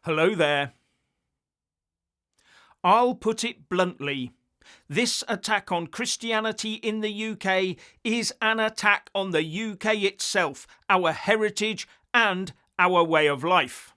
Hello there. I'll put it bluntly. This attack on Christianity in the UK is an attack on the UK itself, our heritage and our way of life.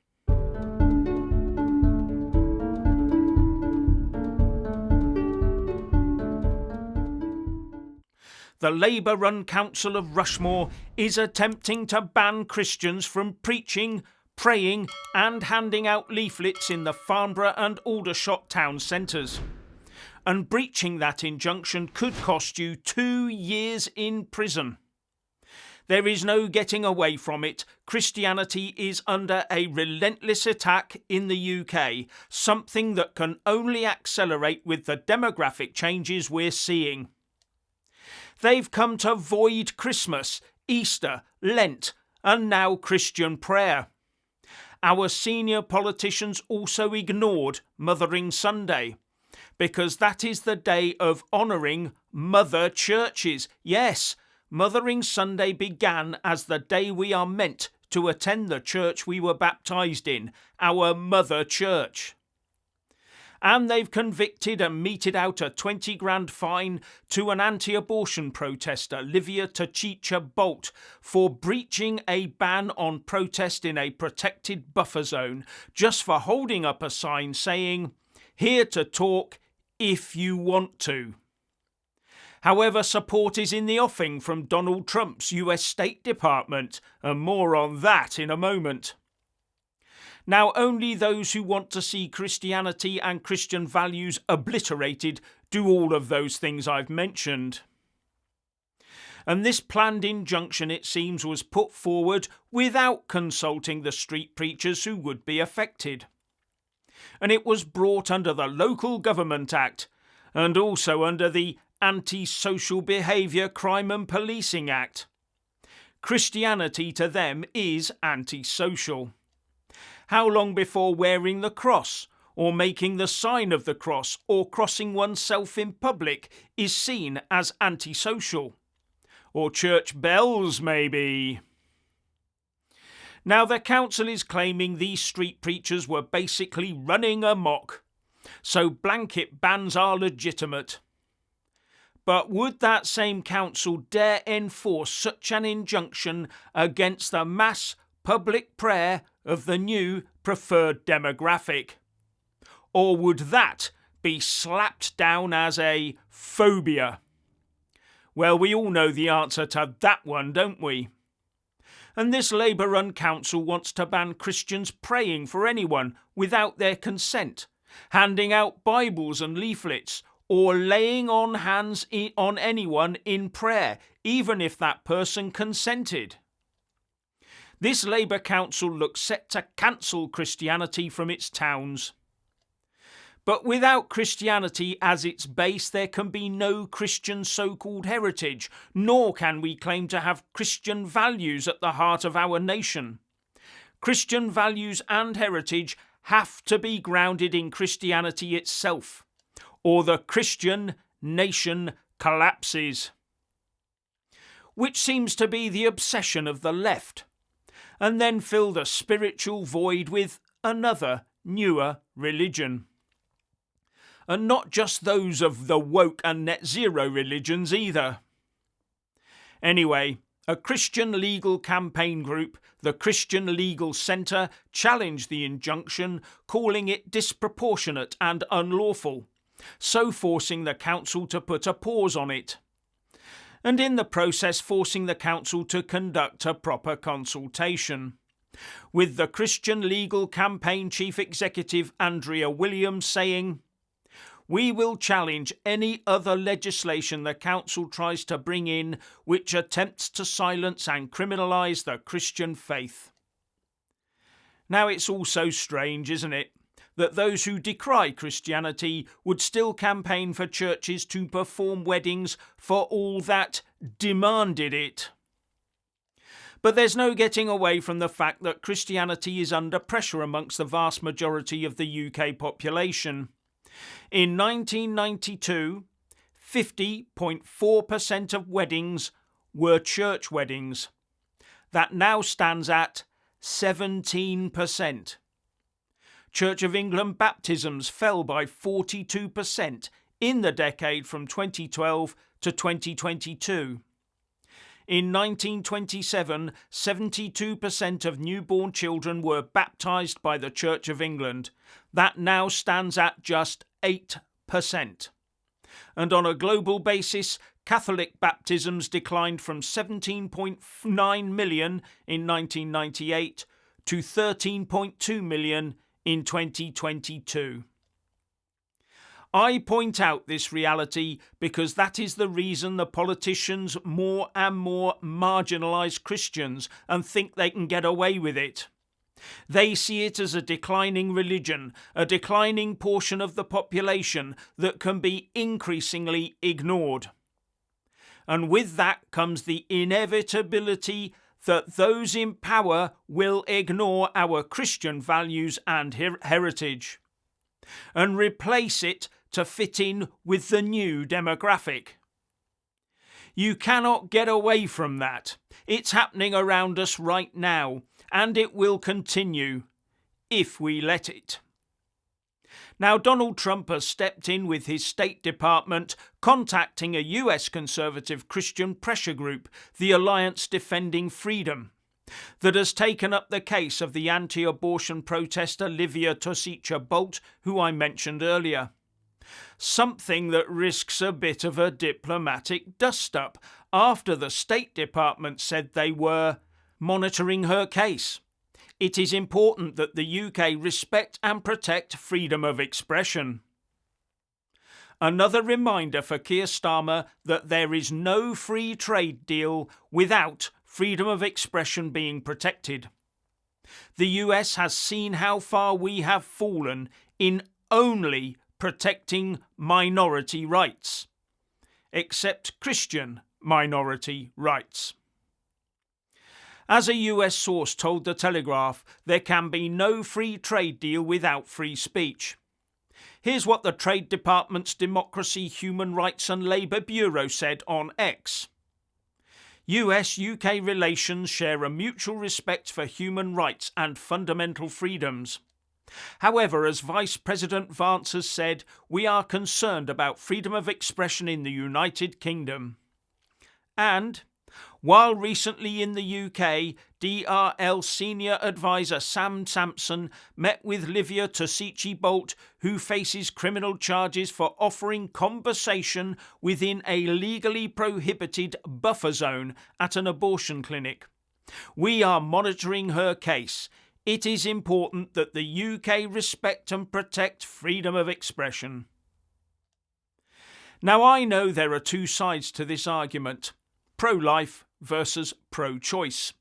The Labour-run Council of Rushmore is attempting to ban Christians from preaching, praying and handing out leaflets in the Farnborough and Aldershot town centres. And breaching that injunction could cost you 2 years in prison. There is no getting away from it. Christianity is under a relentless attack in the UK, something that can only accelerate with the demographic changes we're seeing. They've come to void Christmas, Easter, Lent, and now Christian prayer. Our senior politicians also ignored Mothering Sunday, because that is the day of honouring mother churches. Yes, Mothering Sunday began as the day we are meant to attend the church we were baptised in, our mother church. And they've convicted and meted out a 20 grand fine to an anti-abortion protester, Livia Tachicha Bolt, for breaching a ban on protest in a protected buffer zone, just for holding up a sign saying, "Here to talk if you want to." However, support is in the offing from Donald Trump's US State Department, and more on that in a moment. Now, only those who want to see Christianity and Christian values obliterated do all of those things I've mentioned. And this planned injunction, it seems, was put forward without consulting the street preachers who would be affected. And it was brought under the Local Government Act and also under the Anti-Social Behaviour Crime and Policing Act. Christianity to them is antisocial. How long before wearing the cross, or making the sign of the cross, or crossing oneself in public is seen as antisocial? Or church bells, maybe? Now, the council is claiming these street preachers were basically running amok, so blanket bans are legitimate. But would that same council dare enforce such an injunction against the mass public prayer of the new preferred demographic? Or would that be slapped down as a phobia? Well, we all know the answer to that one, don't we? And this Labour-run council wants to ban Christians praying for anyone without their consent, handing out Bibles and leaflets, or laying on hands on anyone in prayer, even if that person consented. This Labour council looks set to cancel Christianity from its towns. But without Christianity as its base, there can be no Christian so-called heritage, nor can we claim to have Christian values at the heart of our nation. Christian values and heritage have to be grounded in Christianity itself, or the Christian nation collapses. Which seems to be the obsession of the left, and then fill the spiritual void with another, newer religion. And not just those of the woke and net zero religions either. Anyway, a Christian legal campaign group, the Christian Legal Centre, challenged the injunction, calling it disproportionate and unlawful, so forcing the council to put a pause on it, and in the process forcing the council to conduct a proper consultation, with the Christian Legal Campaign Chief Executive Andrea Williams saying, "We will challenge any other legislation the council tries to bring in which attempts to silence and criminalise the Christian faith." Now, it's all so strange, isn't it, that those who decry Christianity would still campaign for churches to perform weddings for all that demanded it. But there's no getting away from the fact that Christianity is under pressure amongst the vast majority of the UK population. In 1992, 50.4% of weddings were church weddings. That now stands at 17%. Church of England baptisms fell by 42% in the decade from 2012 to 2022. In 1927, 72% of newborn children were baptised by the Church of England. That now stands at just 8%. And on a global basis, Catholic baptisms declined from 17.9 million in 1998 to 13.2 million in 2022. I point out this reality because that is the reason the politicians more and more marginalise Christians and think they can get away with it. They see it as a declining religion, a declining portion of the population that can be increasingly ignored. And with that comes the inevitability that those in power will ignore our Christian values and heritage and replace it to fit in with the new demographic. You cannot get away from that. It's happening around us right now, and it will continue if we let it. Now, Donald Trump has stepped in with his State Department, contacting a US conservative Christian pressure group, the Alliance Defending Freedom, that has taken up the case of the anti-abortion protester Livia Tosica-Bolt, who I mentioned earlier. Something that risks a bit of a diplomatic dust-up after the State Department said they were monitoring her case. It is important that the UK respect and protect freedom of expression. Another reminder for Keir Starmer that there is no free trade deal without freedom of expression being protected. The US has seen how far we have fallen in only protecting minority rights, except Christian minority rights. As a US source told The Telegraph, there can be no free trade deal without free speech. Here's what the Trade Department's Democracy, Human Rights and Labour Bureau said on X. US-UK relations share a mutual respect for human rights and fundamental freedoms. However, as Vice President Vance has said, we are concerned about freedom of expression in the United Kingdom. And while recently in the UK, DRL senior advisor Sam Sampson met with Livia Tosici-Bolt, who faces criminal charges for offering conversation within a legally prohibited buffer zone at an abortion clinic. We are monitoring her case. It is important that the UK respect and protect freedom of expression. Now, I know there are two sides to this argument, pro-life versus pro-choice.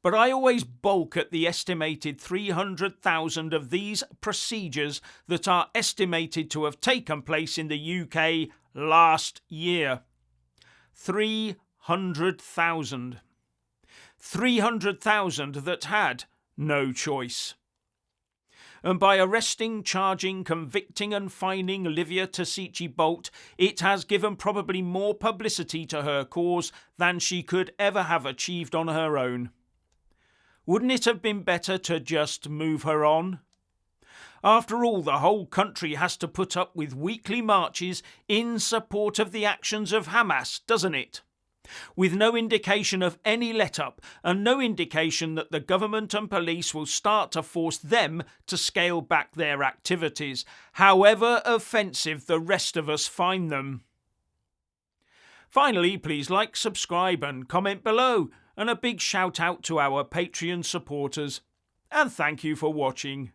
But I always balk at the estimated 300,000 of these procedures that are estimated to have taken place in the UK last year. 300,000. 300,000 that had no choice. And by arresting, charging, convicting and fining Livia Tosici-Bolt, it has given probably more publicity to her cause than she could ever have achieved on her own. Wouldn't it have been better to just move her on? After all, the whole country has to put up with weekly marches in support of the actions of Hamas, doesn't it? With no indication of any let-up and no indication that the government and police will start to force them to scale back their activities, however offensive the rest of us find them. Finally, please like, subscribe and comment below, and a big shout out to our Patreon supporters. And thank you for watching.